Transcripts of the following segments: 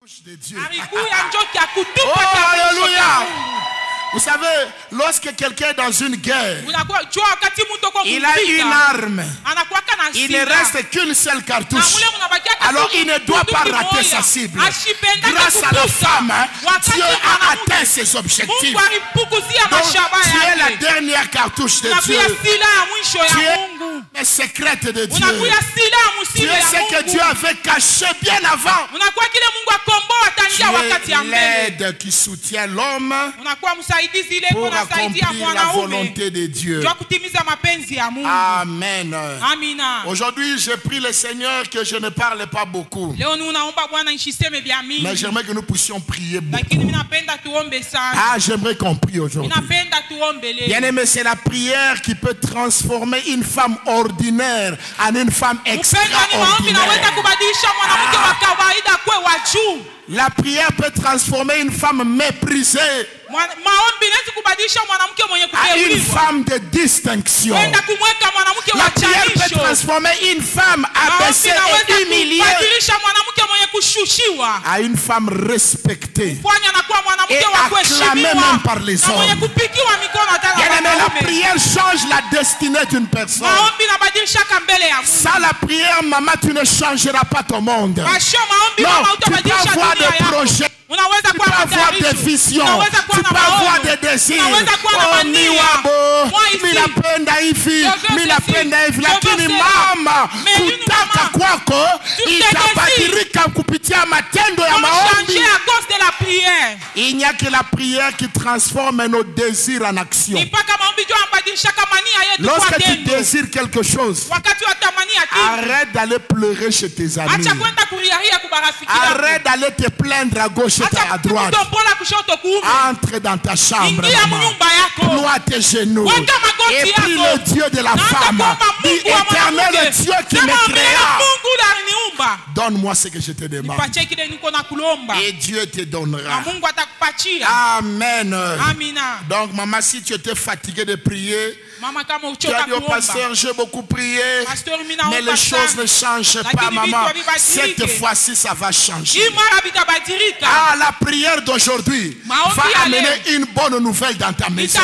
de Dieu. Oh, alléluia. Vous savez, lorsque quelqu'un est dans une guerre, il a une arme, il ne reste qu'une seule cartouche. Alors il ne doit pas rater sa cible. Grâce à la femme, Dieu a atteint ses objectifs. Donc tu es la dernière cartouche de Dieu. Tu es la secrète de Dieu. Tu es ce que Dieu avait caché bien avant. Tu es l'aide qui soutient l'homme pour accomplir la volonté de Dieu. Amen. Aujourd'hui, j'ai pris le Seigneur que je ne parle pas beaucoup. Mais j'aimerais que nous puissions prier beaucoup. Ah, j'aimerais qu'on prie aujourd'hui. Bien-aimé, c'est la prière qui peut transformer une femme ordinaire en une femme extraordinaire. La prière peut transformer une femme méprisée à une femme de distinction. La prière peut transformer une femme abaissée et humiliée à une femme respectée et acclamée même par les hommes. Bien-aimé, la prière change la destinée d'une personne. Sans la prière, maman, tu ne changeras pas ton monde. Non, tu peux avoir des projets. Tu peux avoir des visions, tu peux avoir des désirs. Oh, niwabo, minapenda hivi, lakini mama, kutaka kwako itabadilika kupitia matendo ya maombi. Il n'y a que la prière qui transforme nos désirs en action. Lorsque tu désires quelque chose, arrête d'aller pleurer chez tes amis. Arrête d'aller te plaindre à gauche et à droite. Entre dans ta chambre, maman. Ploie tes genoux et prie le Dieu de la femme. Dis, éternel Dieu qui me créa, donne-moi ce que je te demande. Et Dieu te donnera. Amen. Donc maman, si tu étais fatigué de prier, tu as dit au pasteur, j'ai beaucoup prié, mais les choses ne changent pas, maman. Cette fois-ci, ça va changer. Ah, la prière d'aujourd'hui va amener une bonne nouvelle dans ta maison.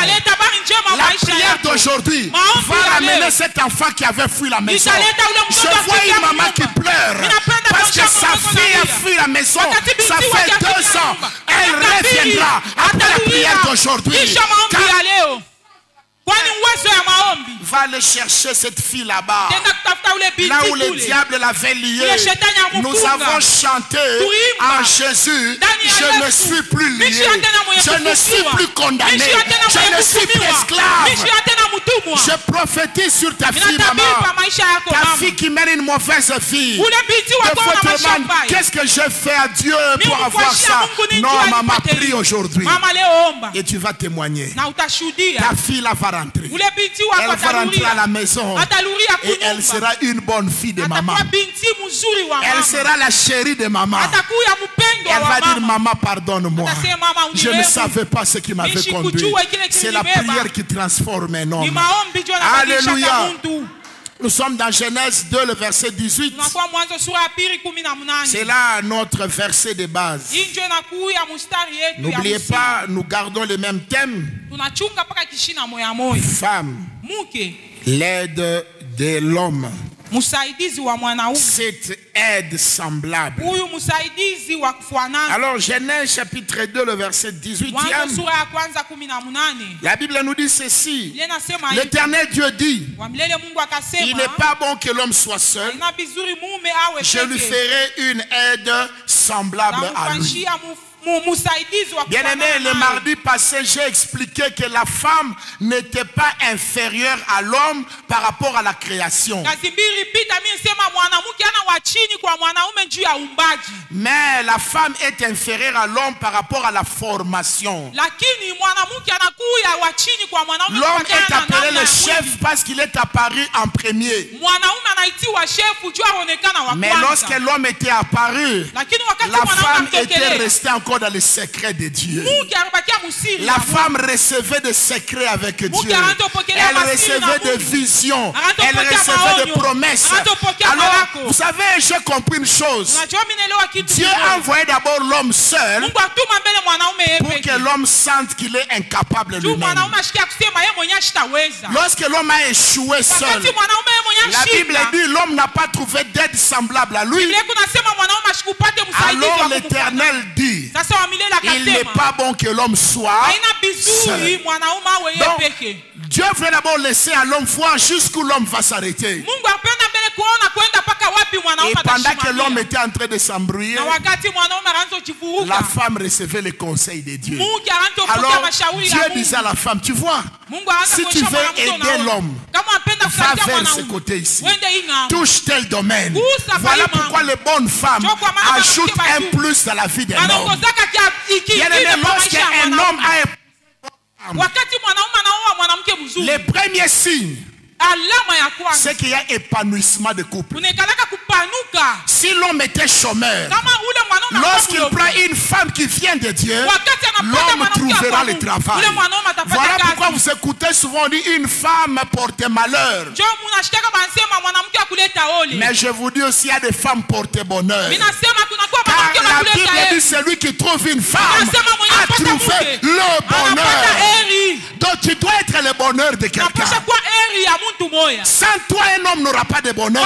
La prière d'aujourd'hui va amener cet enfant qui avait fui la maison. Je vois une maman qui pleure parce que sa fille a fui la maison. Ça fait 2 ans. Elle reviendra après la prière d'aujourd'hui. Va aller chercher cette fille là-bas, là où le diable l'avait liée. Nous avons chanté en Jésus, je ne suis plus lié, je ne suis plus condamné, je ne suis plus esclave. Je prophétise sur ta fille, maman, ta fille qui mène une mauvaise vie. Des fois te demande, qu'est-ce que j'ai fait à Dieu pour avoir ça? Non, maman, prie aujourd'hui et tu vas témoigner. Ta fille là va rentrer. Elle va rentrer à la maison et elle sera une bonne fille de maman. Elle sera la chérie de maman. Elle va dire, maman, pardonne-moi. Je ne savais pas ce qui m'avait conduit. C'est la prière qui transforme un homme. Alléluia. Nous sommes dans Genèse 2, le verset 18. C'est là notre verset de base. N'oubliez pas, nous gardons le même thème. Femme, l'aide de l'homme. Cette aide semblable. Alors Genèse chapitre 2 le verset 18. La Bible nous dit ceci. L'Éternel Dieu dit, il n'est pas bon que l'homme soit seul. Je lui ferai une aide semblable à lui. Bien aimé, le mardi passé, j'ai expliqué que la femme n'était pas inférieure à l'homme par rapport à la création. Mais la femme est inférieure à l'homme par rapport à la formation. L'homme est appelé le chef parce qu'il est apparu en premier. Mais lorsque l'homme était apparu, la femme était restée en encore dans les secrets de Dieu. La femme recevait des secrets avec Dieu. Elle recevait des visions. Elle recevait des promesses. Alors, vous savez, j'ai compris une chose. Dieu a envoyé d'abord l'homme seul pour que l'homme sente qu'il est incapable lui-même. Lorsque l'homme a échoué seul, la Bible dit l'homme n'a pas trouvé d'aide semblable à lui. Alors l'Éternel dit, il n'est pas bon que l'homme soit seul. Donc, Dieu veut d'abord laisser à l'homme voir jusqu'où l'homme va s'arrêter. Et pendant que l'homme était en train de s'embrouiller, la femme recevait les conseils de Dieu. Alors Dieu disait à la femme, tu vois, si tu veux aider l'homme, va vers ce côté ici. Touche tel domaine. Voilà pourquoi les bonnes femmes ajoutent un plus dans la vie d'un homme. Lorsqu'un homme a les premiers signes, c'est qu'il y a épanouissement de couple. Si l'homme était chômeur, lorsqu'il prend une femme qui vient de Dieu, l'homme trouvera le travail. Voilà pourquoi vous écoutez souvent dire une femme porte malheur. Mais je vous dis aussi, il y a des femmes portent bonheur. Car la Bible dit celui qui trouve une femme a trouvé le bonheur. Donc tu dois être le bonheur de quelqu'un. Sans toi, un homme n'aura pas de bonheur.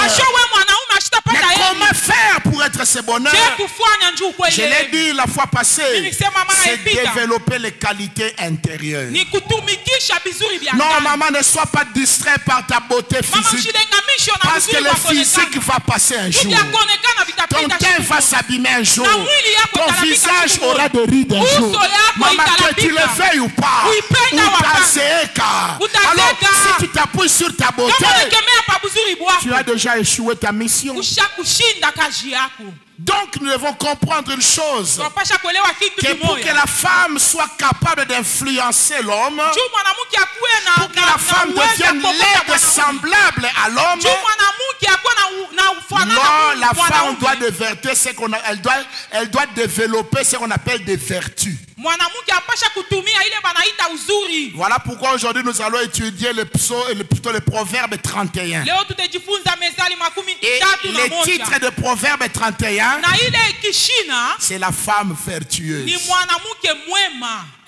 Mais comment faire pour être ce bonheur? Je l'ai dit la fois passée, c'est développer les qualités intérieures. Non, maman, ne sois pas distrait par ta beauté physique. Parce que le physique va passer un jour. Ton teint va s'abîmer un jour. Ton visage aura des rides un jour. Maman, que tu le veuilles ou pas, ou ta séka. Alors, si tu t'appuies sur ta beauté, tu as déjà échoué ta mission. Donc nous devons comprendre une chose, que pour que la femme soit capable d'influencer l'homme, pour que la femme devienne l'aide semblable à l'homme, la femme doit développer ce qu'on a, elle doit développer ce qu'on appelle des vertus. Voilà pourquoi aujourd'hui nous allons étudier le proverbe 31. Et le titre de proverbe 31, c'est la femme vertueuse.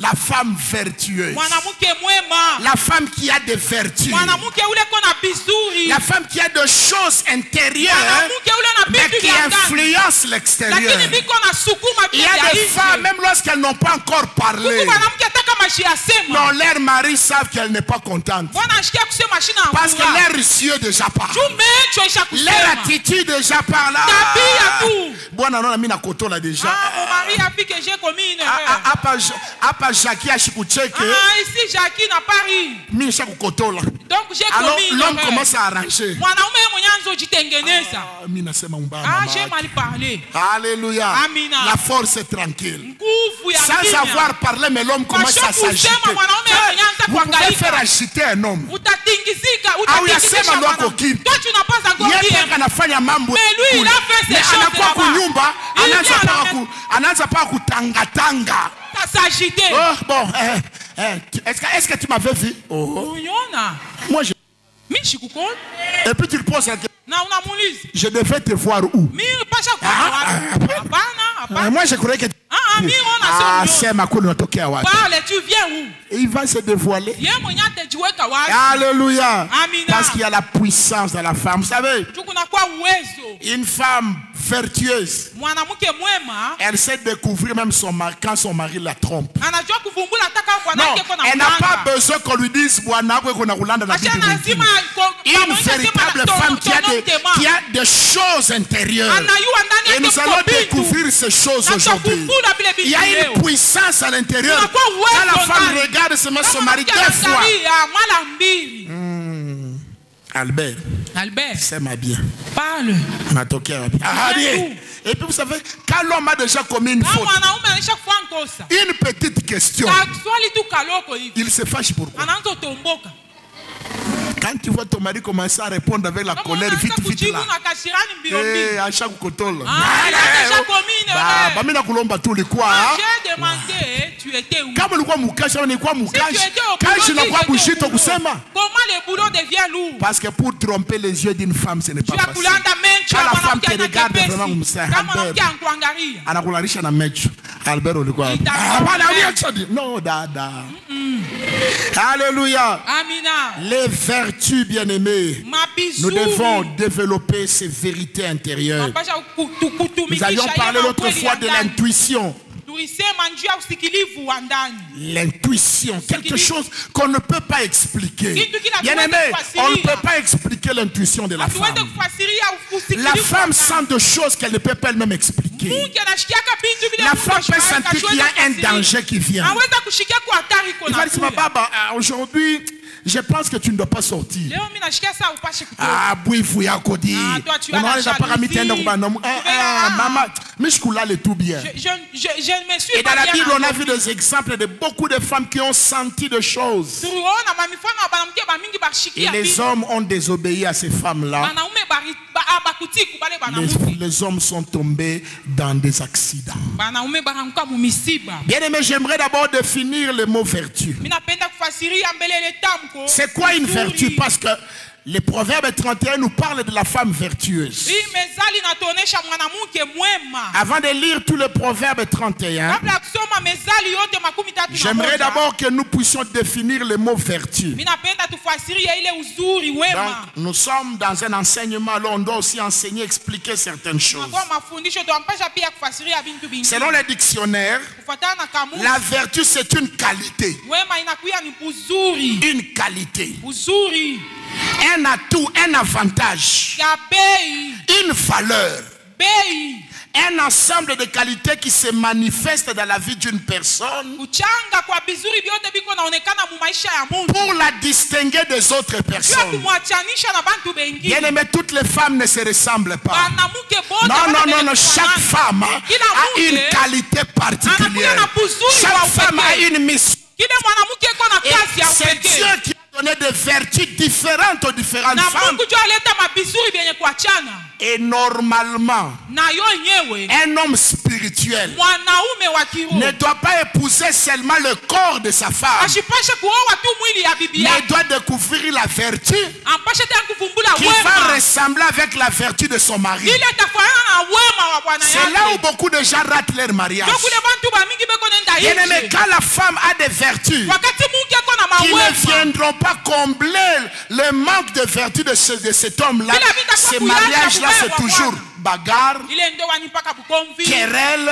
La femme vertueuse. La femme qui a des vertus. La femme qui a des choses intérieures, mais qui influencent l'extérieur. Il y a des femmes, même lorsqu'elles n'ont pas encore parlé, non, leurs maris savent qu'elle n'est pas contente. Parce que leurs yeux déjà parlent. Leur attitude déjà parle. Bon, non, on a mis la coton là déjà. Mon mari a dit que j'ai commis une erreur. Jackie a ici, Jackie n'a pas ri. Donc j'ai commis une erreur. L'homme commence à arranger. J'ai mal parlé. Alléluia. La force est tranquille. Sans avoir parlé, mais l'homme commence à s'agiter. Vous pouvez faire agiter un homme. Toi, tu n'as pas encore dit. Mais lui, il a fait ses choses là-bas. Anaanza pa kutanga. S'agiter. Oh, bon, est-ce que tu m'avais vu? Oh. Moi, je... Et puis tu poses la question. Je devais te voir où? Moi, je croyais que... c'est ma couleur. Parle, tu viens où? Il va se dévoiler. Alléluia. Parce qu'il y a la puissance dans la femme. Vous savez, une femme vertueuse, elle sait découvrir même son mari quand son mari la trompe. Non, elle n'a pas besoin qu'on lui dise une véritable femme qui a des choses intérieures. Et nous allons découvrir ces choses aujourd'hui. Il y a une puissance à l'intérieur. Quand la femme regarde seulement son mari 2 fois. Albert, c'est ma bien. Parle. Et puis vous savez, quand l'homme a déjà commis une faute, une petite question, il se fâche pourquoi? Quand tu vois ton mari commencer à répondre avec la colère, vite là. À chaque cotole. J'ai demandé, tu étais où? Quand je n'ai pas bougé, comment le boulot devient lourd? Parce que pour tromper les yeux d'une femme, ce n'est pas facile. Quand la femme te regarde vraiment comme ça, Albert, non, dada. Alléluia. Les vertus, bien-aimées, nous devons développer ces vérités intérieures. Nous avions parlé l'autre fois de l'intuition. L'intuition, quelque chose qu'on ne peut pas expliquer. Bien-aimé, on ne peut pas expliquer l'intuition de la femme. La femme sent des choses qu'elle ne peut pas elle-même expliquer. La femme peut sentir qu'il y a un danger qui vient. Il va dire, Baba, aujourd'hui, je pense que tu ne dois pas sortir. Ah, oui, vous y accordez. Maman, tout bien. Et dans la Bible, on a vu des exemples de beaucoup de femmes qui ont senti des choses. Et les hommes ont désobéi à ces femmes-là. Les hommes sont tombés dans des accidents. Bien aimé, j'aimerais d'abord définir le mot vertu. C'est quoi une vertu? Parce que le Proverbe 31 nous parle de la femme vertueuse. Avant de lire tout le Proverbe 31, j'aimerais d'abord que nous puissions définir le mot vertu. Donc, nous sommes dans un enseignement, alors on doit aussi enseigner, expliquer certaines choses. Selon les dictionnaires, la vertu c'est une qualité. Une qualité. Un atout, un avantage, une valeur, un ensemble de qualités qui se manifestent dans la vie d'une personne pour la distinguer des autres personnes. Bien aimé, toutes les femmes ne se ressemblent pas. Non, chaque femme a une qualité particulière. Chaque femme a une mission. Et c'est Dieu qui a donné des vertus différentes aux différentes femmes. Et normalement, un homme spirituel ne doit pas épouser seulement le corps de sa femme, mais doit découvrir la vertu qui va ressembler avec la vertu de son mari. C'est là où beaucoup de gens ratent leur mariage. Bien-aimé, quand la femme a des vertus qui ne viendront pas combler le manque de vertu de cet homme-là, ce mariage-là c'est toujours bagarre, querelle,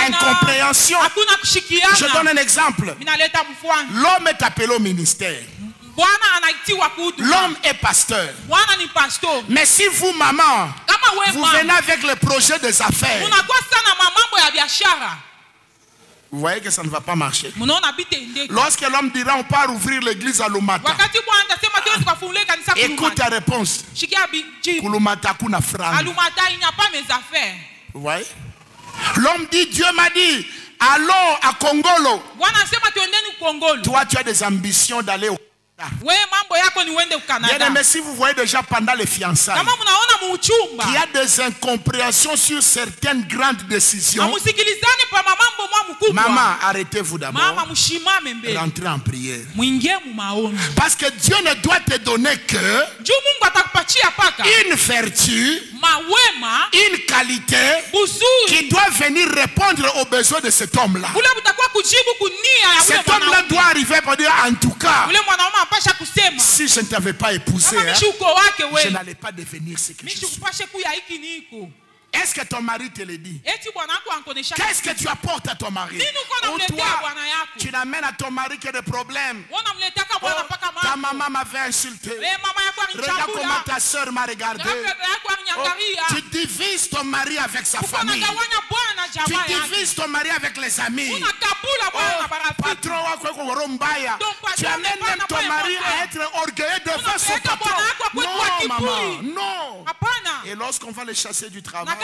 incompréhension. Je donne un exemple. L'homme est appelé au ministère. L'homme est pasteur. Mais si vous, maman, vous venez avec le projet des affaires, vous voyez que ça ne va pas marcher. Lorsque l'homme dira on part ouvrir l'église à Lumata, écoute ta réponse. Kulumata kuna franga. Vous voyez? L'homme dit Dieu m'a dit allons à Congolo. Toi tu as des ambitions d'aller au Bien aimé, si vous voyez déjà pendant les fiançailles qu'il y a des incompréhensions sur certaines grandes décisions, maman, arrêtez-vous d'abord. Rentrez en prière. Parce que Dieu ne doit te donner que une vertu, une qualité qui doit venir répondre aux besoins de cet homme-là. Cet homme-là doit arriver pour dire en tout cas, si je ne t'avais pas épousé, je n'allais pas devenir ce que je suis. Est-ce que ton mari te le dit? Qu'est-ce que tu apportes à ton mari? Ou toi, tu n'amènes à ton mari que des problèmes. Oh, ta maman m'avait insulté. Regarde comment ta soeur m'a regardé. Oh, tu divises ton mari avec sa famille. Tu divises ton mari avec les amis. Oh, patron, tu amènes même ton mari à être orgueilleux devant son patron. Non, maman, non. Et lorsqu'on va le chasser du travail,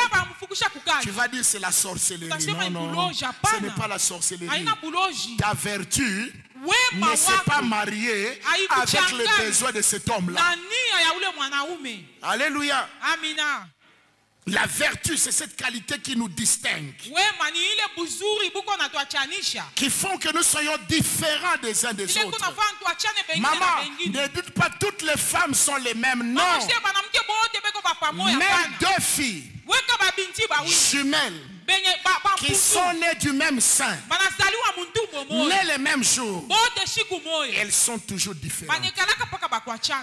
tu vas dire c'est la sorcellerie. Non, ce n'est pas la sorcellerie. Ta vertu ne s'est pas marié avec les besoins de cet homme-là. Alléluia. Amina. La vertu, c'est cette qualité qui nous distingue, qui font que nous soyons différents des uns des autres. Maman, ne doute pas, toutes les femmes sont les mêmes. Non. Même deux filles jumelles qui sont nées du même sein, nées le même jour, elles sont toujours différentes.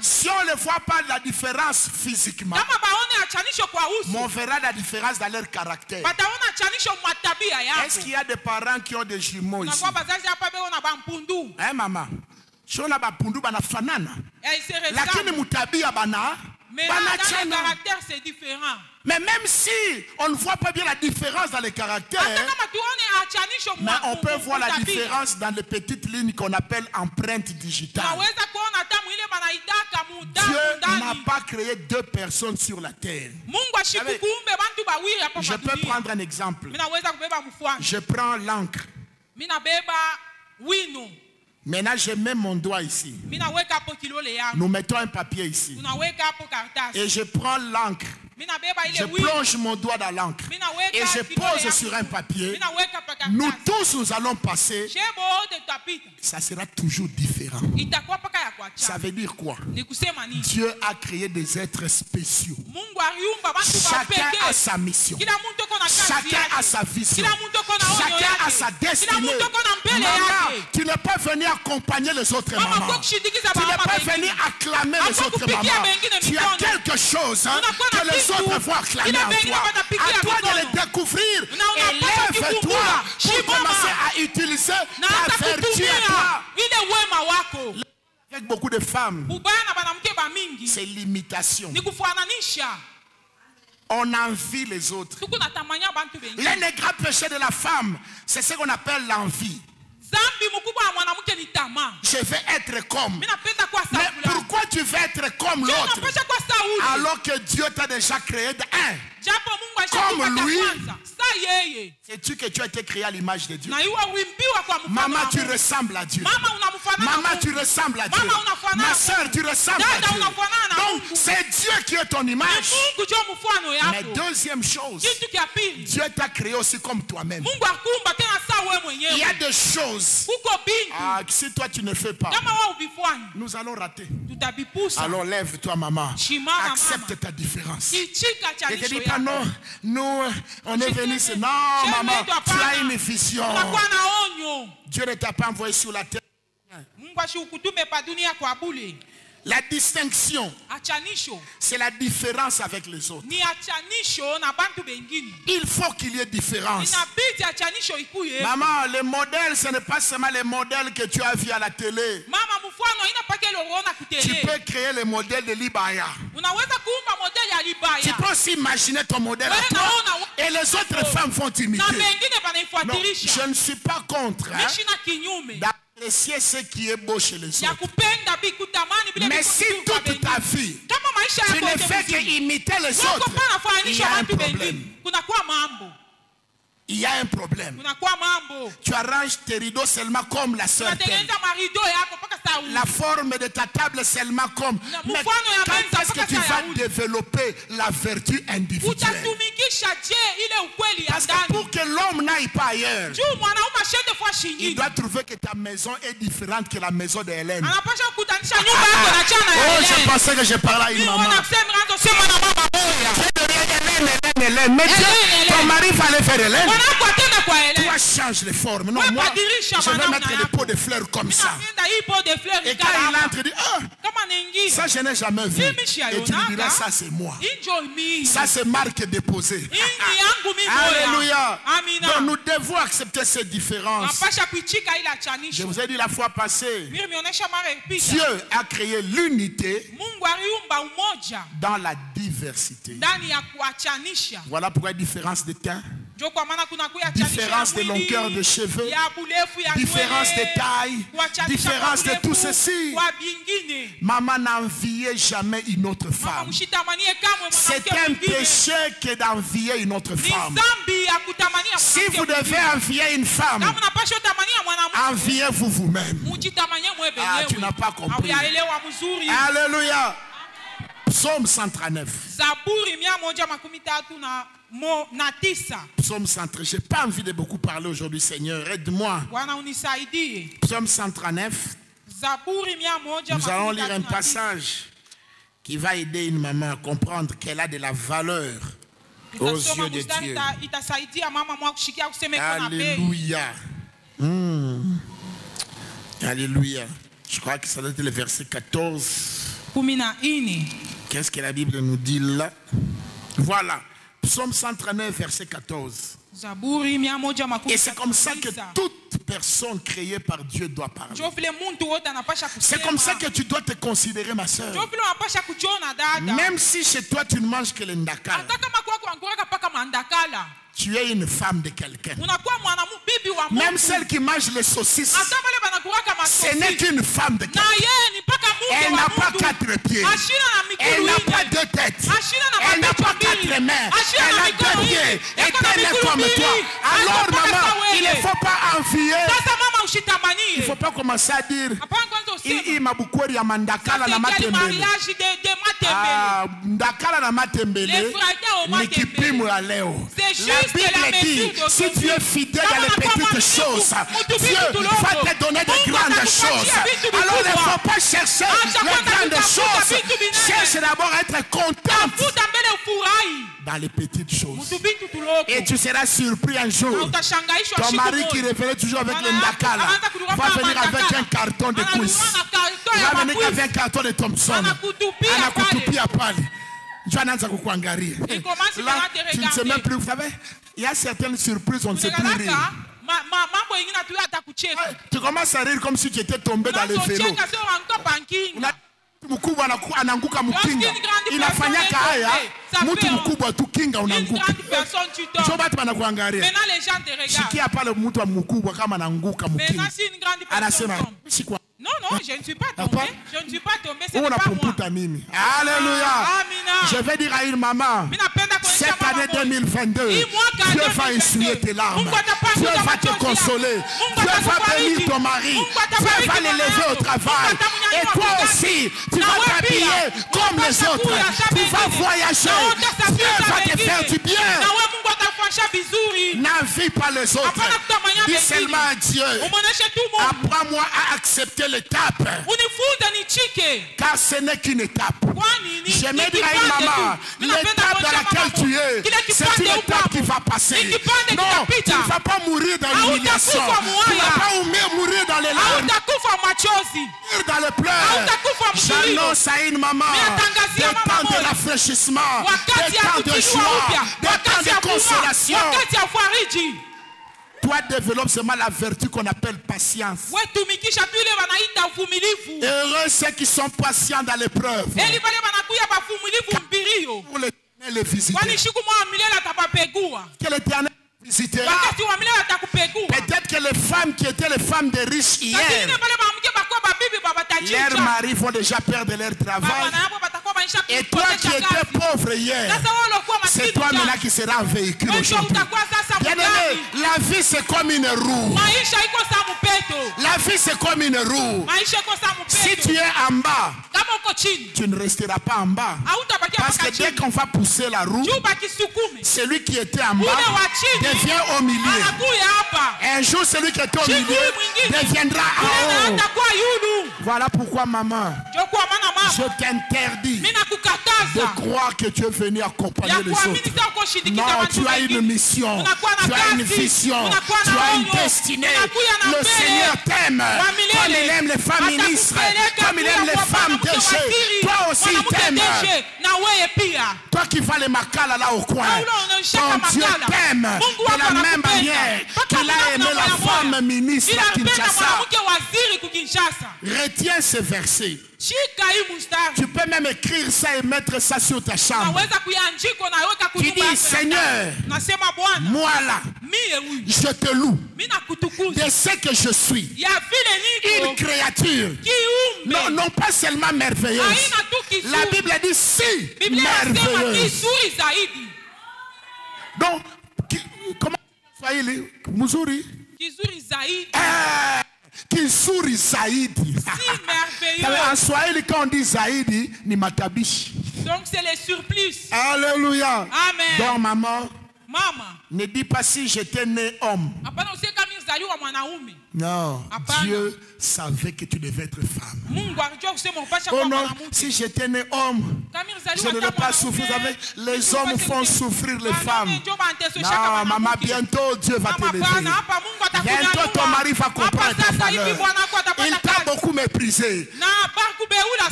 Si on ne voit pas la différence physiquement, mais on verra la différence dans leur caractère. Est-ce qu'il y a des parents qui ont des jumeaux ici? Hein, maman? Si on a des pundu bana fanana, lakini mutabia bana. Mais là, dans le caractère, c'est différent. Mais même si on ne voit pas bien la différence dans les caractères, mais on peut voir la différence dans les petites lignes qu'on appelle empreintes digitales. Dieu n'a pas créé deux personnes sur la terre. Je peux prendre un exemple. Je prends l'encre. Maintenant, je mets mon doigt ici. Nous mettons un papier ici. Et je prends l'encre. Je plonge mon doigt dans l'encre. Et je pose sur un papier. Nous tous, nous allons passer. Ça sera toujours différent. Ça veut dire quoi? Dieu a créé des êtres spéciaux. Chacun a sa mission. Chacun a sa vision. Chacun a sa destinée. Maman, tu ne peux pas venir accompagner les autres mamans. Tu ne peux pas venir acclamer les autres mamans. Tu as quelque chose que les autres vont acclamer en toi. À toi de les découvrir. Élève-toi pour commencer à utiliser ta vertu à toi. Avec beaucoup de femmes, c'est l'imitation. On envie les autres. L'un des grands péchés de la femme, c'est ce qu'on appelle l'envie. Je vais être comme. Mais pourquoi tu veux être comme l'autre alors que Dieu t'a déjà créé d'un? Comme lui. Sais-tu que tu as été créé à l'image de Dieu? Maman, tu ressembles à Dieu. Maman, tu ressembles à Dieu. Ma soeur, tu ressembles à Dieu. Donc, c'est Dieu qui est ton image. Mais deuxième chose, Dieu t'a créé aussi comme toi-même. Il y a des choses que si toi tu ne fais pas, nous allons rater. Alors lève-toi, maman. Accepte ta différence. Et te dis pas non, nous on est venus. Non, maman, tu as une vision. Dieu ne t'a pas envoyé sur la terre. La distinction, c'est la différence avec les autres. Il faut qu'il y ait différence. Maman, le modèle, ce n'est pas seulement les modèles que tu as vus à la télé. Tu peux créer le modèle de l'Ibaya. Tu peux aussi imaginer ton modèle à toi et les autres femmes vont t'imiter. Non, je ne suis pas contre d'apprécier ce qui est beau chez les autres. Mais si toute ta vie, tu ne fais qu'imiter les autres, il y a un problème. Il y a un problème. Tu arranges tes rideaux seulement comme la sœur t'aime. La forme de ta table seulement comme. Mais quand est-ce que tu vas développer la vertu individuelle? Parce que pour que l'homme n'aille pas ailleurs, il doit trouver que ta maison est différente que la maison de Hélène. Oh, je pensais que je parlais à une maman. Hélène, mais ton mari fallait faire Hélène. Toi change les formes. Non, moi, je vais mettre des pots de fleurs comme ça. Et quand il entre, il dit, ça je n'ai jamais vu. Et tu lui diras, ça c'est moi. Ça c'est marque déposée. Alléluia. Donc nous devons accepter ces différences. Je vous ai dit la fois passée, Dieu a créé l'unité dans la diversité. Voilà pourquoi il y a différence de teint, différence de longueur de cheveux, différence de taille, différence de tout ceci. Maman n'enviait jamais une autre femme. C'est un péché que d'envier une autre femme. Si vous devez envier une femme, Enviez-vous vous-même. Ah, tu n'as pas compris. Alléluia. Psaume 139. Psaume 139. Je n'ai pas envie de beaucoup parler aujourd'hui, Seigneur. Aide-moi. Psaume 139. Nous allons lire un passage qui va aider une maman à comprendre qu'elle a de la valeur aux yeux de Dieu. Alléluia. Alléluia. Je crois que ça doit être le verset 14. Qu'est-ce que la Bible nous dit là? Voilà. Psaume 139, verset 14. Et c'est comme ça que toute personne créée par Dieu doit parler. C'est comme ça que tu dois te considérer, ma soeur. Même si chez toi tu ne manges que le ndakala, tu es une femme de quelqu'un. Même celle qui mange les saucisses, ce n'est qu'une femme de quelqu'un. Elle n'a pas 4 pieds. Elle n'a pas 2 têtes. Elle n'a pas 4 mains. Elle a 2 pieds. Et elle est comme toi. Alors maman, il ne faut pas envier. Il ne faut pas commencer à dire Imabukweri ya mandakala na matembele. Ndakala na matembele ni kipimo ya leo. La Bible dit, si tu es fidèle à les petites choses, Dieu va te donner de grandes choses. Alors il ne faut pas chercher les grandes choses. Cherche d'abord à être content dans les petites choses. Et tu seras surpris un jour. Ton mari qui revenait toujours avec le ndakala va venir avec un carton de cuisses. Il va venir avec un carton de Thompson. Anakutupi à Pali. Là, tu ne sais même plus. Vous savez, il y a certaines surprises, on ne sait plus rire. Tu commences à rire comme si tu étais tombé dans le vélo. Mkubwa ananguka mkinga inafanyaka haya mtu mkubwa tu kinga unanguka sio watu wanakuangalia shikia pale mtu mkubwa kama ananguka mkinga anasema sikwa non, je ne suis pas tombé. Je ne suis pas tombé, c'est pas moi. Alléluia. Je vais dire à une maman, cette année 2022, Dieu va essuyer tes larmes. Dieu va te consoler. Dieu va bénir ton mari. Dieu va l'élever au travail. Et toi aussi, tu vas t'habiller comme les autres. Tu vas voyager. Dieu va te faire du bien. N'envie pas les autres. Dis seulement à Dieu, apprends-moi à accepter l'étape. Car ce n'est qu'une étape. J'aimerais dire à une maman, l'étape dans laquelle tu es, c'est une étape qui va passer. Non, tu ne vas pas mourir dans l'humiliation. Tu ne vas pas mourir dans les larmes, dans le pleurs. J'annonce à une maman des temps de rafraîchissement, des temps de joie, des temps de consolation. Toi, développe seulement la vertu qu'on appelle patience. Heureux ceux qui sont patients dans l'épreuve. Pour les visiter. Que l'Éternel visitera. Peut-être que les femmes qui étaient les femmes des riches hier, leurs maris vont déjà perdre leur travail. Et toi qui étais pauvre hier, c'est toi maintenant qui seras un véhicule aujourd'hui. Bien-aimé, la vie c'est comme une roue. La vie c'est comme une roue. Si tu es en bas, tu ne resteras pas en bas. Parce que dès qu'on va pousser la roue, celui qui était en bas devient au milieu. Un jour, celui qui était au milieu deviendra en haut. Voilà pourquoi, maman, je t'interdis de croire que tu es venu accompagner les autres. Non, tu as une mission, tu as une vision, tu as une destinée. Le Seigneur t'aime comme il aime les femmes ministres, comme il aime les femmes DG. Toi aussi il t'aime. Toi qui vas les makala là au coin, ton Dieu t'aime de la même manière qu'il a aimé la femme ministre à Kinshasa. Retiens ce verset. Tu peux même écrire ça et mettre ça sur ta chambre. Tu dis, Seigneur, moi là, je te loue de ce que je suis. Une créature, non pas seulement merveilleuse. La Bible dit si merveilleuse. Donc, comment Swahili, Muzuri? vizuri zaidi. En Swahili quand on dit zaidi ni matabishi. Donc c'est les surplus. Alléluia. Amen. Donc maman, Mama, ne dis pas si j'étais né homme. Non, Dieu savait que tu devais être femme. Oh non, si j'étais né homme, je ne devais pas souffrir. Les hommes font souffrir les femmes. Non, maman, bientôt Dieu va te lever. Bientôt ton mari va comprendre ta valeur. Il t'a beaucoup méprisé.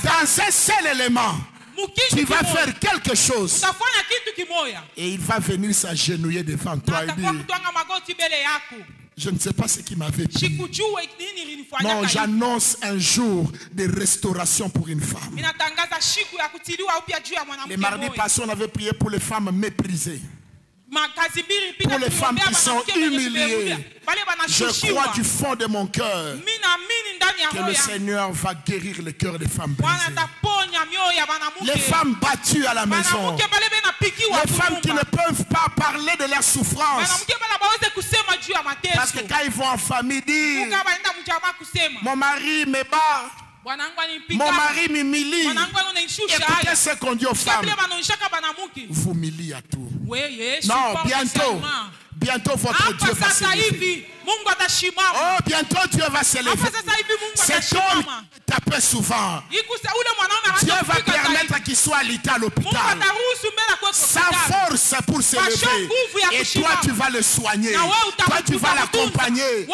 Dans un seul élément, tu vas faire quelque chose et il va venir s'agenouiller devant toi et dire: je ne sais pas ce qui m'avait pris. Non, j'annonce un jour de restauration pour une femme. Les mardis passés, on avait prié pour les femmes méprisées, pour les femmes qui sont humiliées. Je crois du fond de mon cœur que le Seigneur va guérir le cœur des femmes brisées. Les femmes battues à la maison, les femmes qui ne peuvent pas parler de leur souffrance, parce que quand ils vont en famille dire: mon mari me bat, mon mari m'humilie. Écoutez ce qu'on dit aux femmes: vous humiliez à tout. Non, bientôt votre Dieu va se lever. Oh, bientôt Dieu va se lever. Cet homme qui tapait souvent, Dieu va permettre qu'il soit alité à l'hôpital, sa force pour se lever. Et toi tu vas le soigner, toi tu vas l'accompagner.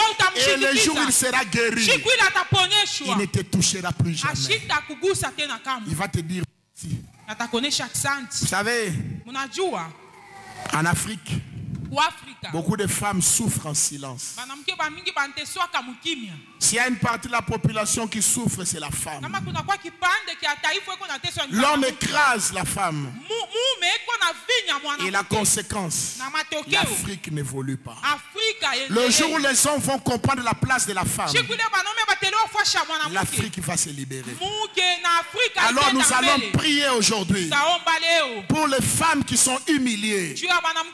Et le jour où il sera guéri, il ne te touchera plus jamais. Il va te dire: vous savez, en Afrique, beaucoup de femmes souffrent en silence. S'il y a une partie de la population qui souffre, c'est la femme. L'homme écrase la femme. Et la conséquence, l'Afrique n'évolue pas. Le jour où les hommes vont comprendre la place de la femme, l'Afrique va se libérer. Alors nous allons prier aujourd'hui pour les femmes qui sont humiliées.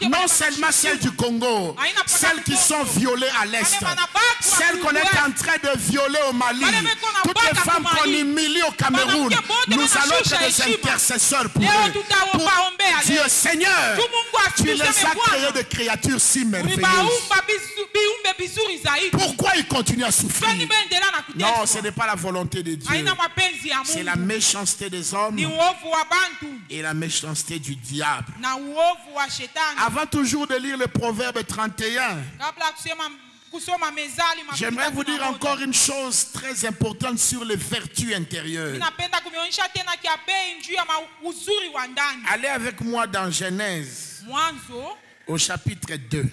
Non seulement celles du Congo, celles qui sont violées à l'Est, celles qu'on est en train de violer au Mali, toutes les femmes qu'on humilie au Cameroun. Nous allons être des intercesseurs pour eux. Pour Dieu, Seigneur, tu les as créés de créatures si merveilleuses. Pourquoi ils continuent à souffrir? Non, ce n'est pas la volonté de Dieu. C'est la méchanceté des hommes et la méchanceté du diable. Avant toujours de lire le Proverbe 31, j'aimerais vous dire encore une chose très importante sur les vertus intérieures. Allez avec moi dans Genèse, au chapitre 2.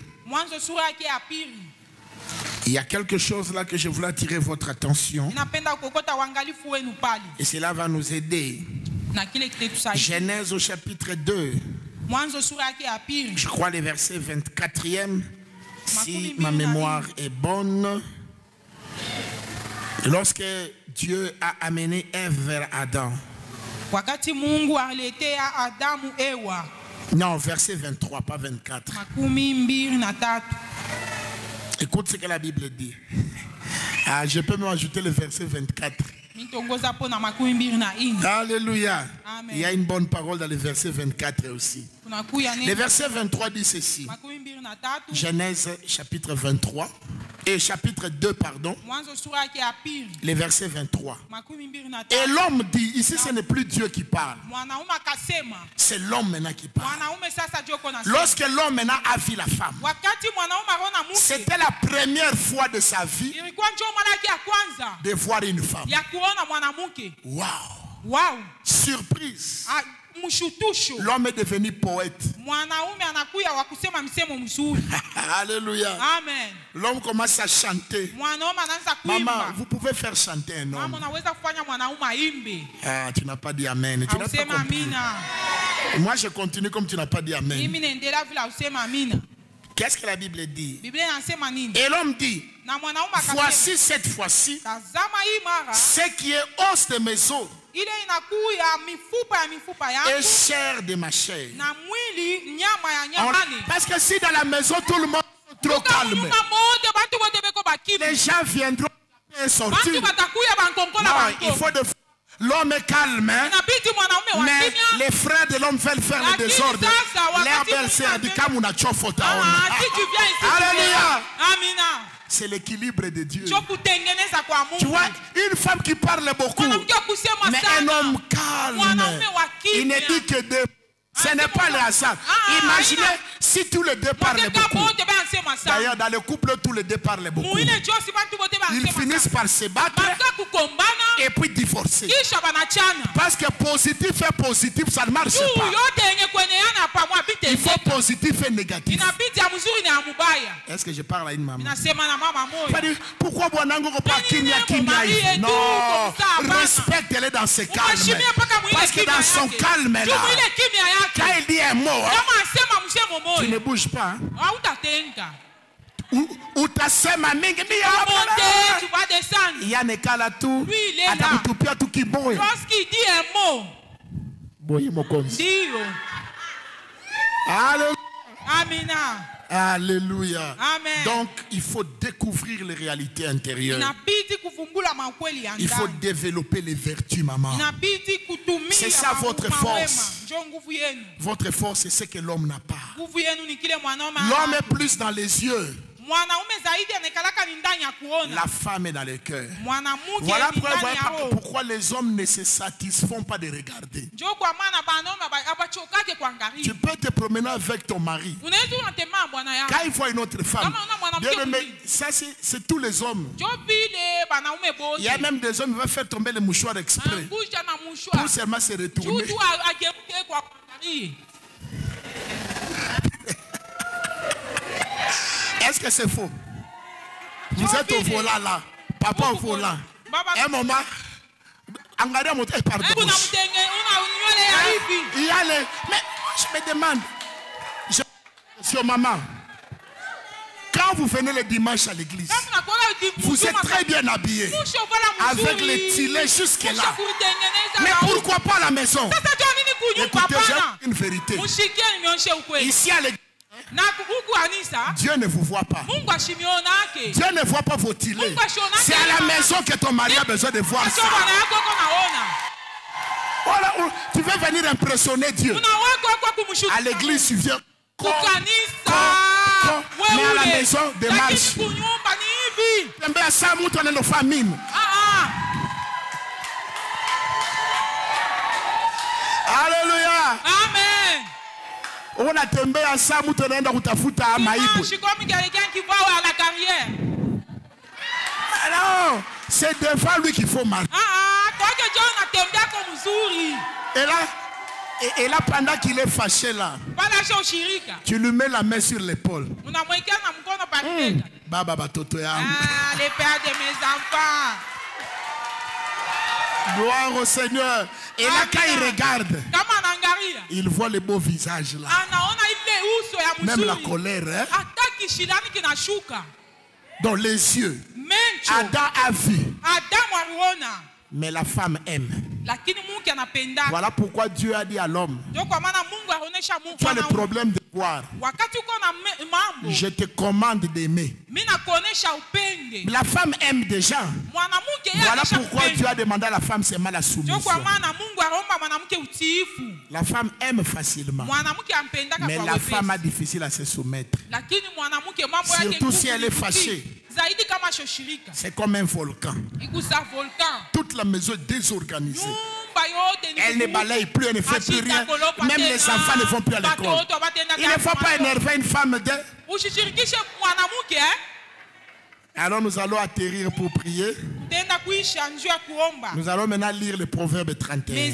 Il y a quelque chose là que je voulais attirer votre attention. Et cela va nous aider. Genèse au chapitre 2. Je crois les versets 24e. Si ma mémoire est bonne. Lorsque Dieu a amené Ève vers Adam. Non, verset 23, pas 24. Écoute ce que la Bible dit. Ah, je peux même ajouter le verset 24. Alléluia. Amen. Il y a une bonne parole dans le verset 24 aussi. Le verset 23 dit ceci. Genèse chapitre 23. Et chapitre 2, pardon. Le verset 23. Et l'homme dit, ici ce n'est plus Dieu qui parle. C'est l'homme maintenant qui parle. Lorsque l'homme maintenant a vu la femme, c'était la première fois de sa vie de voir une femme. Wow. Surprise. L'homme est devenu poète. Alléluia. Amen. L'homme commence à chanter. Maman, vous pouvez faire chanter un homme. Ah, tu n'as pas dit amen. Tu n'as pas compris. Moi, je continue comme tu n'as pas dit amen. Qu'est-ce que la Bible dit? Et l'homme dit: voici cette fois-ci ce qui est os de mes os et chair de ma chair. Parce que si dans la maison tout le monde est trop calme, les gens viendront est sorti. Non, il faut de... L'homme est calme, hein? Mais les frères de l'homme veulent faire le désordre. Alléluia. C'est l'équilibre de Dieu. Tu vois, une femme qui parle beaucoup, mais un homme calme, il ne dit que deux. Ce n'est pas le hasard. Imaginez si tous les deux parlent beaucoup. D'ailleurs, dans le couple, tous les deux parlent beaucoup. Ils finissent par se battre et puis divorcer. Parce que positif et positif, ça ne marche pas. Il faut positif et négatif. Est-ce que je parle à une maman? Pourquoi Bonango pas Kimia? Non, respecte-les dans ce calme. Parce que dans son calme là, quand il dit un mot, tu ne bouges pas. Ou ta sema mingi tu vas descendre. Il y a un cas là tout. Lorsqu'il dit un mot, Alléluia. Alléluia. Amen. Donc il faut découvrir les réalités intérieures. Il faut développer les vertus, maman. C'est ça votre force. Votre force, c'est ce que l'homme n'a pas. L'homme est plus dans les yeux. La femme est dans le cœur. Voilà pourquoi les hommes ne se satisfont pas de regarder. Tu peux te promener avec ton mari. Quand il voit une autre femme, ça c'est tous les hommes. Il y a même des hommes qui vont faire tomber les mouchoirs exprès pour seulement se retourner. Est-ce que c'est faux? Vous êtes au volant là. Papa au volant. Un moment. Engardez mon tête par gauche. Il y a les... Mais je me demande. Sur maman. Quand vous venez le dimanche à l'église, vous êtes très bien habillés. Avec les tilets jusque là. Mais pourquoi pas à la maison? Écoutez, j'ai une vérité. Ici à l'église, Dieu ne vous voit pas. Dieu ne voit pas vos tilets. C'est à la maison que ton mari a besoin de voir ça. Voilà, tu veux venir impressionner Dieu. À l'église, tu viens. Mais à la maison, démarche. Alléluia. Amen. On a tombé ensemble, on a kutafuta maïbu. Je suis comme quelqu'un qui va à la carrière. Non, c'est devant lui qu'il faut marcher. Et là, pendant qu'il est fâché là, tu lui mets la main sur l'épaule. Baba batoto ya. Les pères de mes enfants. Gloire au Seigneur. Et là, quand il regarde, il voit le beau visage là. Même la colère. Hein? Dans les yeux. Adam a vu. Mais la femme aime. Voilà pourquoi Dieu a dit à l'homme, tu as le problème de voir. Je te commande d'aimer. La femme aime déjà. Voilà pourquoi Dieu a demandé à la femme seulement la soumission. La femme aime facilement. Mais la femme a difficile à se soumettre. Surtout si elle est fâchée. C'est comme un volcan. Toute la maison est désorganisée. Elle ne balaye plus, elle ne fait plus rien. Même les enfants ne vont plus à l'école. Il ne faut pas énerver une femme de... Alors nous allons atterrir pour prier. Nous allons maintenant lire le Proverbe 31.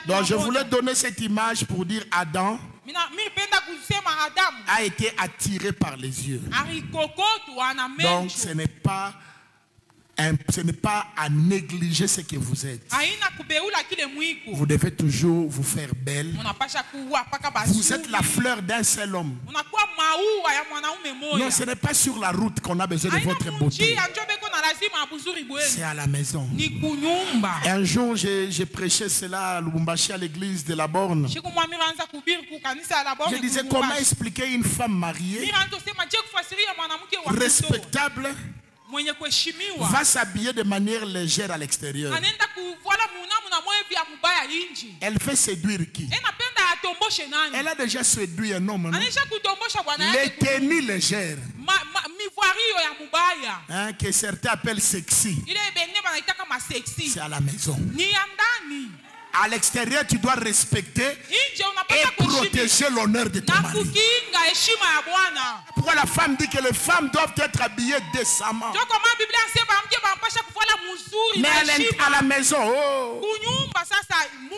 Donc je voulais donner cette image pour dire Adam a été attiré par les yeux. Donc ce n'est pas à négliger ce que vous êtes. Vous devez toujours vous faire belle. Vous êtes la fleur d'un seul homme. Non, ce n'est pas sur la route qu'on a besoin de votre beauté. C'est à la maison. Un jour, j'ai prêché cela à Lubumbashi, à l'église de la Borne. Je disais comment expliquer une femme mariée, respectable, va s'habiller de manière légère à l'extérieur. Elle fait séduire qui? Elle a déjà séduit un homme. Les tenues légères, hein, que certains appellent sexy, c'est à la maison. À l'extérieur, tu dois respecter et protéger l'honneur de ton mari. Pourquoi la femme dit que les femmes doivent être habillées décemment? Mais elle est à la maison, oh,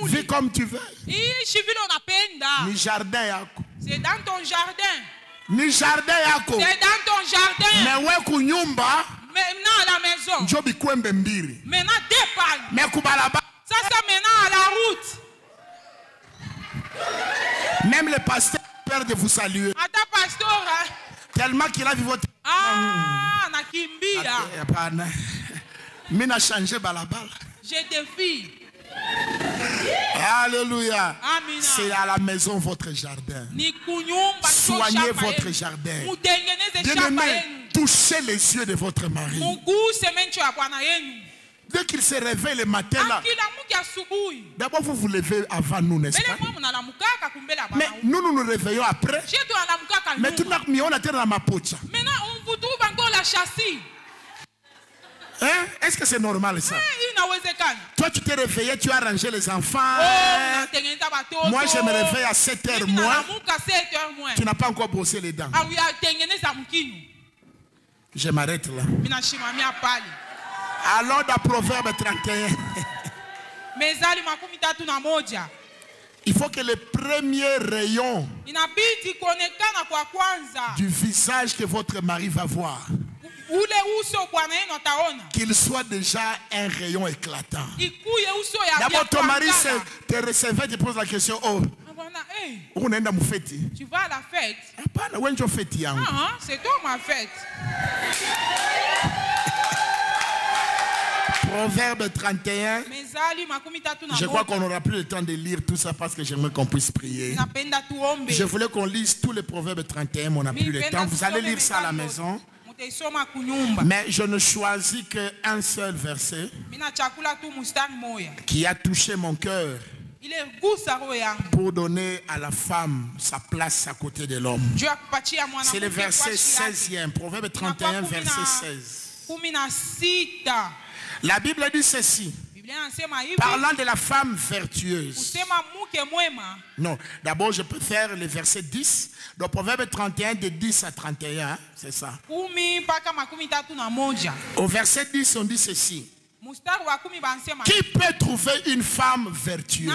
vis comme tu veux. Ni jardin yako. C'est dans ton jardin. Ni jardin yako. C'est dans ton jardin. Mais ouais kunyumba. Maintenant à la maison. Jobi kwembe mbiri. Maintenant dépanne. Mais kubalaba. Ça maintenant à la route. Même le pasteur peur de vous saluer. Ata pasteur. Tellement qu'il a vu votre. Ah, nakimbia. Mina changé balabala. Je défie. Alléluia. C'est à la maison votre jardin. Soignez votre jardin. Bien-aimé, touchez les yeux de votre mari. Dès qu'il se réveille le matin là, d'abord vous vous levez avant nous, n'est-ce pas? Mais nous nous réveillons après. Mais tout le monde on a terre dans ma poche. Maintenant on vous trouve encore la châssis. Hein? Est-ce que c'est normal ça? Toi tu t'es réveillé, tu as rangé les enfants. Moi je me réveille à 7h moins. Tu n'as pas encore brossé les dents. Je m'arrête là. Allons dans Proverbe 31. Il faut que le premier rayon du visage que votre mari va voir, qu'il soit déjà un rayon éclatant. D'abord ton mari te recevait, te pose la question, oh, tu vas à la fête? C'est toi ma fête. Proverbe 31. Je crois qu'on n'aura plus le temps de lire tout ça parce que j'aimerais qu'on puisse prier. Je voulais qu'on lise tous les Proverbes 31, mais on n'a plus le temps. Vous allez lire ça à la maison. Mais je ne choisis qu'un seul verset qui a touché mon cœur pour donner à la femme sa place à côté de l'homme. C'est le verset 16e, Proverbe 31, verset 16. La Bible dit ceci, parlant de la femme vertueuse. Non, d'abord je peux faire le verset 10. Donc Proverbe 31 de 10 à 31, c'est ça. Au verset 10 on dit ceci. Qui peut trouver une femme vertueuse?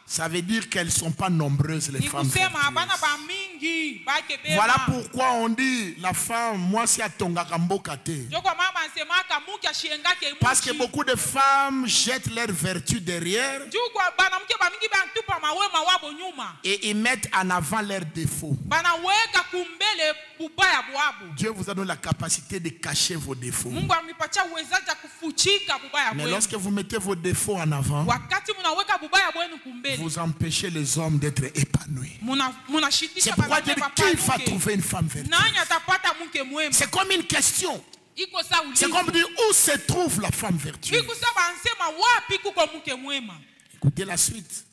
Ça veut dire qu'elles ne sont pas nombreuses les femmes vertueuses. Voilà pourquoi on dit la femme, moi c'est à Tongaka Mbokate. Parce que beaucoup de femmes jettent leur vertu derrière et ils mettent en avant leurs défauts. Dieu vous a donné la capacité de cacher vos défauts. Mais lorsque vous mettez vos défauts en avant, vous empêchez les hommes d'être épanouis. C'est pourquoi Dieu dit qui va trouver une femme vertueuse? C'est comme une question. C'est comme dire où se trouve la femme vertueuse. Écoutez la suite.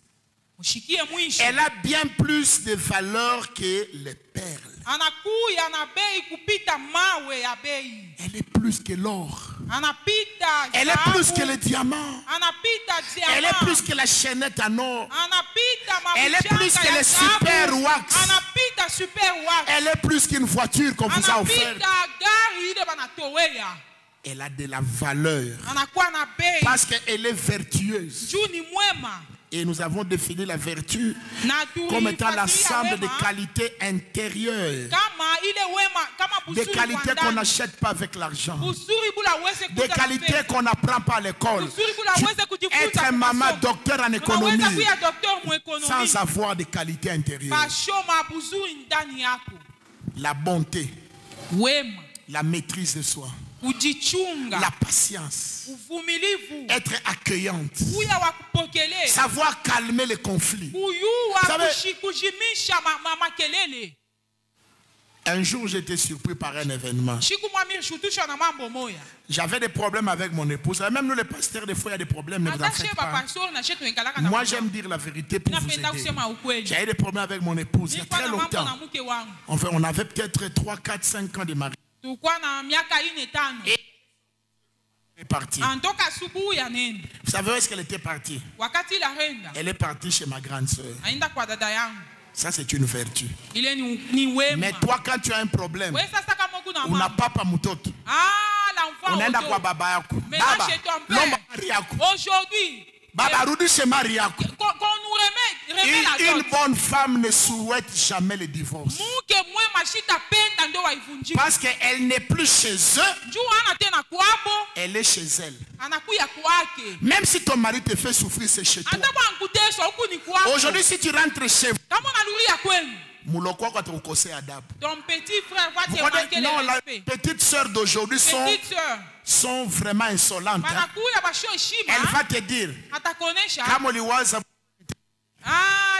Elle a bien plus de valeur que les perles. Elle est plus que l'or. Elle est plus que le diamant. Elle est plus que la chaînette en or. Elle est plus que le super wax. Elle est plus qu'une voiture qu'on vous a offerte. Elle a de la valeur parce qu'elle est vertueuse. Et nous avons défini la vertu comme étant l'ensemble des qualités intérieures, des qualités qu'on n'achète pas avec l'argent, des qualités qu'on n'apprend pas à l'école. Être un maman docteur en économie sans avoir des qualités intérieures. La bonté, la maîtrise de soi, la patience, être accueillante, savoir calmer les conflits. Un jour, j'étais surpris par un événement. J'avais des problèmes avec mon épouse. Même nous, les pasteurs, des fois, il y a des problèmes. Ne vous en faites pas. Moi, j'aime dire la vérité pour vous aider. J'avais des problèmes avec mon épouse il y a très longtemps. Enfin, on avait peut-être 3, 4, 5 ans de mariage. Et elle est partie. Vous savez où est-ce qu'elle était partie? Elle est partie chez ma grande soeur. Ça, c'est une vertu. Mais toi, quand tu as un problème, on n'a pas mutoto. On est d'accord avec baba. Aujourd'hui, une bonne femme ne souhaite jamais le divorce. Parce qu'elle n'est plus chez eux, elle est chez elle. Même si ton mari te fait souffrir, c'est chez toi. Aujourd'hui, si tu rentres chez vous, ton petit frère va te manquer non, le la respect. petite sœur d'aujourd'hui sont vraiment insolentes. Hein? Elle va te dire,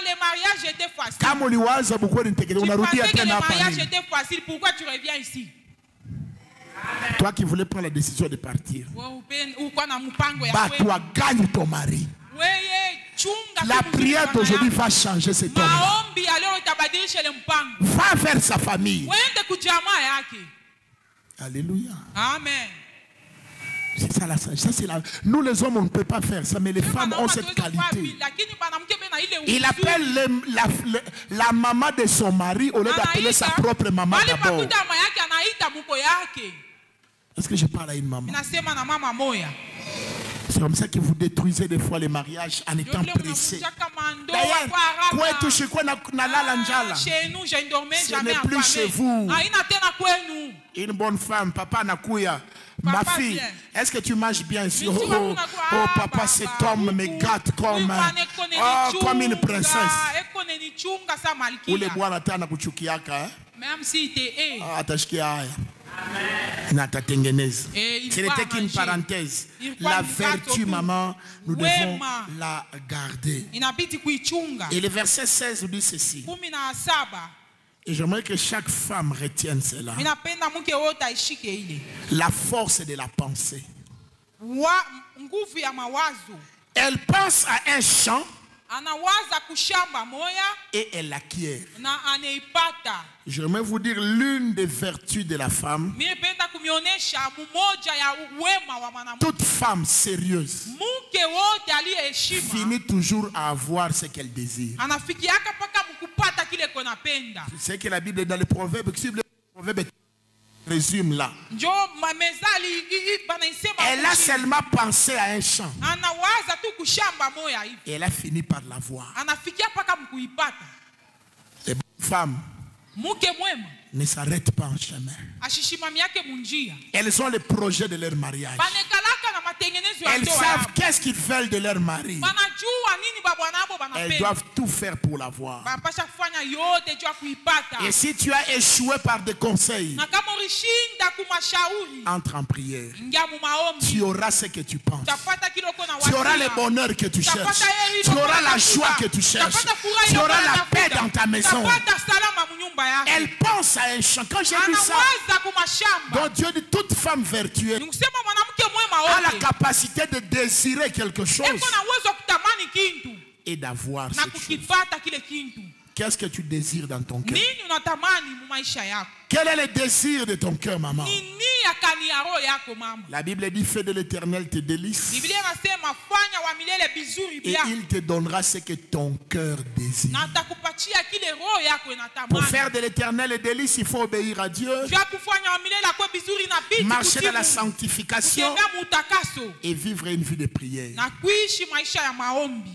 les mariages étaient faciles. Tu pensais que les mariages étaient faciles. Pourquoi tu reviens ici? Toi qui voulais prendre la décision de partir, toi gagne ton mari. La prière d'aujourd'hui va changer cet homme. Va vers sa famille. Alléluia. Amen. C'est ça la sagesse. Nous les hommes on ne peut pas faire ça, mais les femmes ont cette qualité. Il appelle la maman de son mari au lieu d'appeler sa propre maman d'abord. Est-ce que je parle à une maman? C'est comme ça que vous détruisez des fois les mariages en étant pressés. D'ailleurs, chez nous, je ne dormais jamais. Ce n'est plus chez vous. Une bonne femme, papa Nakuya. Ma fille, est-ce que tu manges bien ici? Oh, papa, cet homme me gâte comme une princesse. Ou les bois natana kuchukiaka. Même si tu es. Ce n'était qu'une parenthèse. La vertu, maman, nous devons la garder. Et le verset 16 nous dit ceci. Et j'aimerais que chaque femme retienne cela. La force de la pensée. Elle pense à un champ et elle l'acquiert. J'aimerais vous dire l'une des vertus de la femme. Toute femme sérieuse finit toujours à avoir ce qu'elle désire. C'est que la Bible est dans les proverbes. Le proverbe résume là. Elle a seulement pensé à un champ. Et elle a fini par l'avoir. Les bonnes femmes ne s'arrêtent pas en chemin. Elles ont le projet de leur mariage. Elles savent qu'est-ce qu'ils veulent de leur mari. Elles doivent tout faire pour l'avoir. Et si tu as échoué par des conseils, entre en prière. Tu auras ce que tu penses. Tu auras le bonheur que tu cherches. Tu auras la joie que tu cherches. Tu auras la paix dans ta maison. Elle pense à un champ. Quand j'ai lu ça, donc Dieu dit toute femme vertueuse a la capacité de désirer quelque chose et d'avoir cette chose. Qu'est-ce que tu désires dans ton cœur? Quel est le désir de ton cœur, maman? La Bible dit fais de l'Éternel tes délices et il te donnera ce que ton cœur désire. Pour faire de l'Éternel les délices, il faut obéir à Dieu, marcher dans la sanctification et vivre une vie de prière.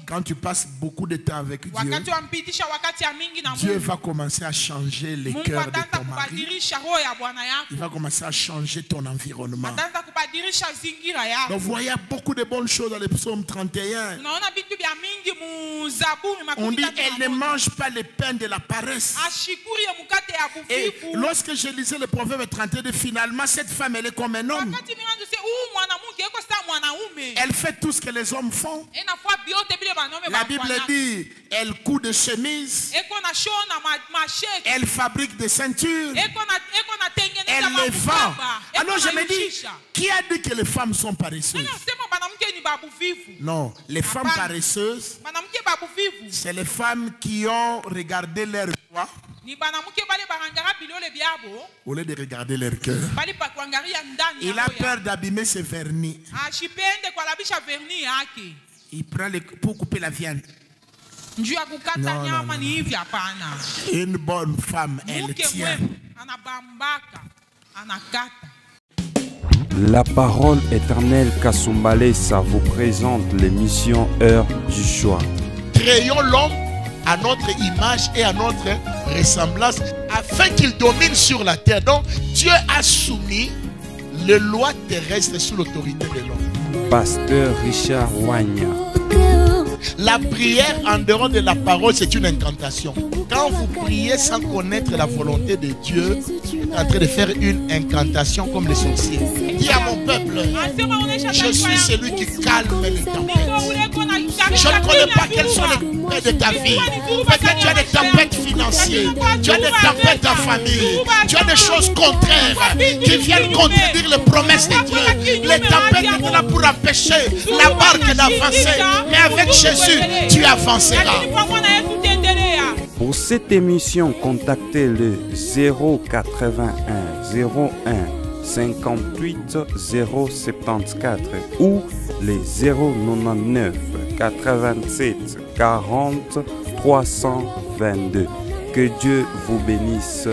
Quand tu passes beaucoup de temps avec Dieu, Dieu va commencer à changer les cœurs de ton mari. Il va commencer à changer ton environnement. Donc voyez beaucoup de bonnes choses dans le psaume 31. On dit elle ne mange pas le pain de la paresse. Et lorsque je lisais le proverbe 31, finalement cette femme elle est comme un homme. Elle fait tout ce que les hommes font. La Bible dit, elle coud des chemises. Elle fabrique des ceintures. Elle les vend. Alors je me dis, qui a dit que les femmes sont paresseuses? Non, les femmes paresseuses, c'est les femmes qui ont regardé leur foi au lieu de regarder leur cœur. Il a peur d'abîmer ses vernis. Il prend pour couper la viande. Non. Une bonne femme, elle tient. La parole éternelle Kasumbalesa vous présente l'émission Heure du choix. Créons l'homme à notre image et à notre ressemblance afin qu'il domine sur la terre. Donc Dieu a soumis les lois terrestres sous l'autorité de l'homme. Pasteur Richard Wagner. La prière en dehors de la parole, c'est une incantation. Quand vous priez sans connaître la volonté de Dieu, vous êtes en train de faire une incantation comme les sorciers. Dis à mon peuple, je suis celui qui calme les tempêtes. Je ne connais pas quelles sont les tempêtes de ta vie. Peut-être tu as des tempêtes financières, tu as des tempêtes en famille, tu as des choses contraires qui viennent contredire les promesses de Dieu. Les tempêtes étaient là pour empêcher la barque d'avancer. Mais avec Jésus, tu avanceras. Pour cette émission, contactez le 081 01 58 074 ou les 099 87 40 322. Que Dieu vous bénisse.